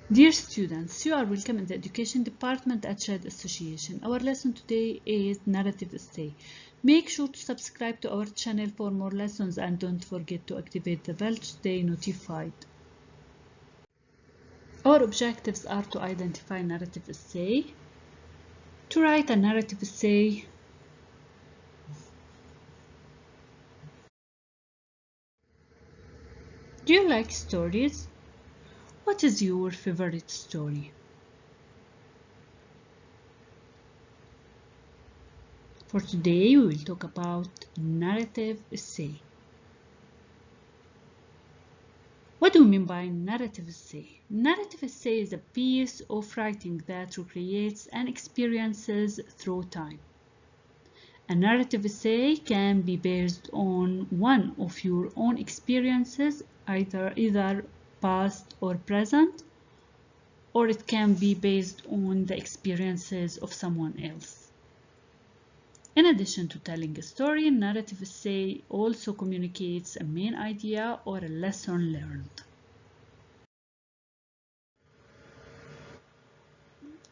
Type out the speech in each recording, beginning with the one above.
Dear students, you are welcome in the Education Department at SHAHD Association. Our lesson today is Narrative Essay. Make sure to subscribe to our channel for more lessons and don't forget to activate the bell to stay notified. Our objectives are to identify narrative essay, to write a narrative essay, do you like stories? What is your favorite story? For today, we will talk about narrative essay. What do we mean by narrative essay? Narrative essay is a piece of writing that recreates an experiences through time. A narrative essay can be based on one of your own experiences, either past or present, or it can be based on the experiences of someone else. In addition to telling a story, narrative essay also communicates a main idea or a lesson learned.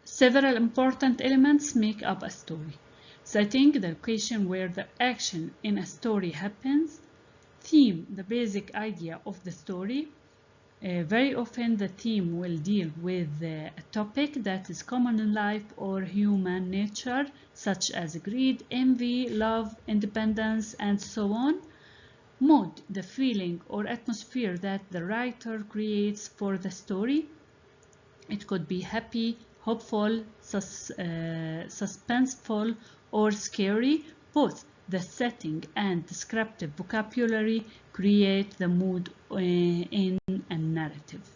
Several important elements make up a story. Setting, the location where the action in a story happens. Theme, the basic idea of the story. Very often the theme will deal with a topic that is common in life or human nature, such as greed, envy, love, independence, and so on. Mood, the feeling or atmosphere that the writer creates for the story. It could be happy, hopeful, suspenseful, or scary. Both the setting and descriptive vocabulary create the mood in a narrative.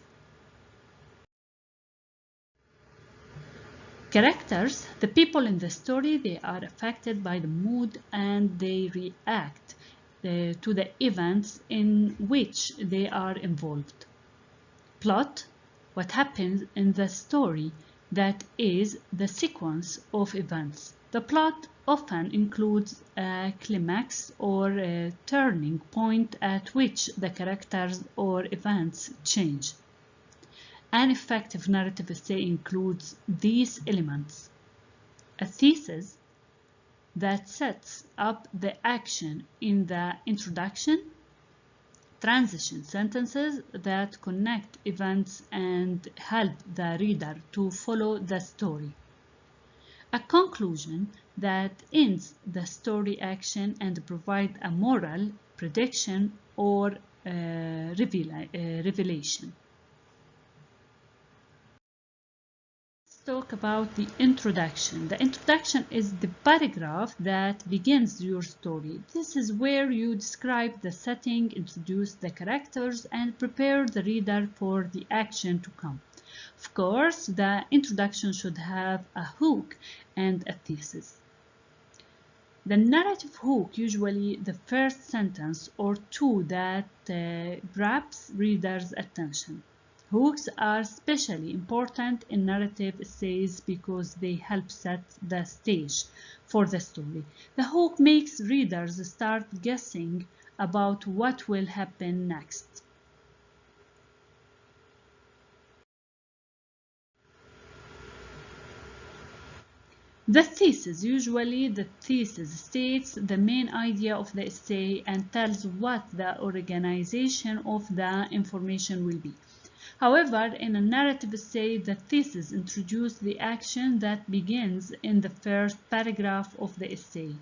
Characters, the people in the story, they are affected by the mood and they react to the events in which they are involved. Plot, what happens in the story, that is the sequence of events. The plot often includes a climax or a turning point at which the characters or events change. An effective narrative essay includes these elements. A thesis that sets up the action in the introduction, transition sentences that connect events and help the reader to follow the story. A conclusion that ends the story action and provide a moral, prediction, or revelation. Let's talk about the introduction. The introduction is the paragraph that begins your story. This is where you describe the setting, introduce the characters, and prepare the reader for the action to come. Of course, the introduction should have a hook and a thesis. The narrative hook, usually the first sentence or two that grabs readers' attention. Hooks are especially important in narrative essays because they help set the stage for the story. The hook makes readers start guessing about what will happen next. The thesis, usually the thesis states the main idea of the essay and tells what the organization of the information will be. However, in a narrative essay, the thesis introduces the action that begins in the first paragraph of the essay.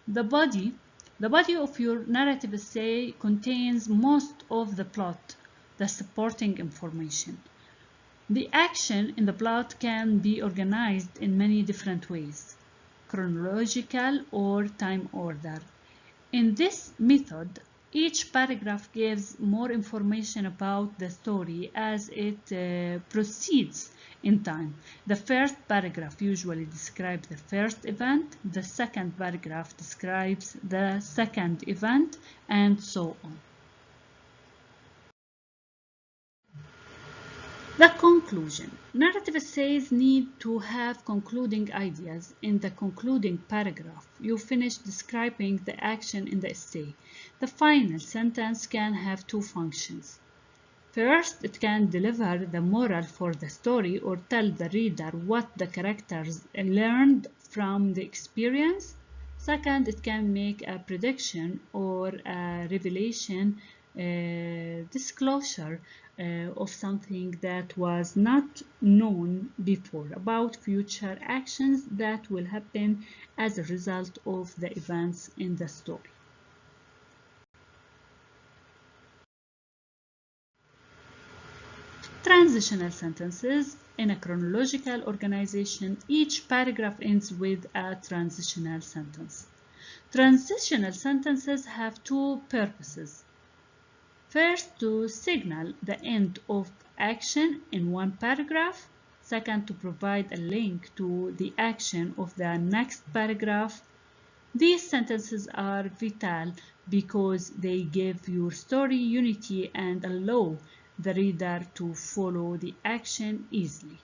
The body of your narrative essay contains most of the plot, the supporting information. The action in the plot can be organized in many different ways, chronological or time order. In this method, each paragraph gives more information about the story as it proceeds in time. The first paragraph usually describes the first event, the second paragraph describes the second event, and so on. The conclusion. Narrative essays need to have concluding ideas. In the concluding paragraph, you finish describing the action in the essay. The final sentence can have two functions. First, it can deliver the moral for the story or tell the reader what the characters learned from the experience. Second, it can make a prediction or a revelation, disclosure of something that was not known before about future actions that will happen as a result of the events in the story. Transitional sentences. In a chronological organization, each paragraph ends with a transitional sentence. Transitional sentences have two purposes. First, to signal the end of action in one paragraph. Second, to provide a link to the action of the next paragraph. These sentences are vital because they give your story unity and allow the reader to follow the action easily.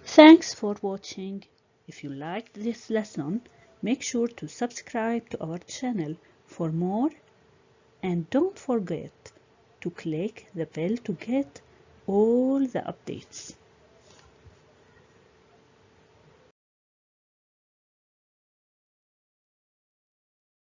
Thanks for watching. If you liked this lesson, make sure to subscribe to our channel for more, and don't forget to click the bell to get all the updates.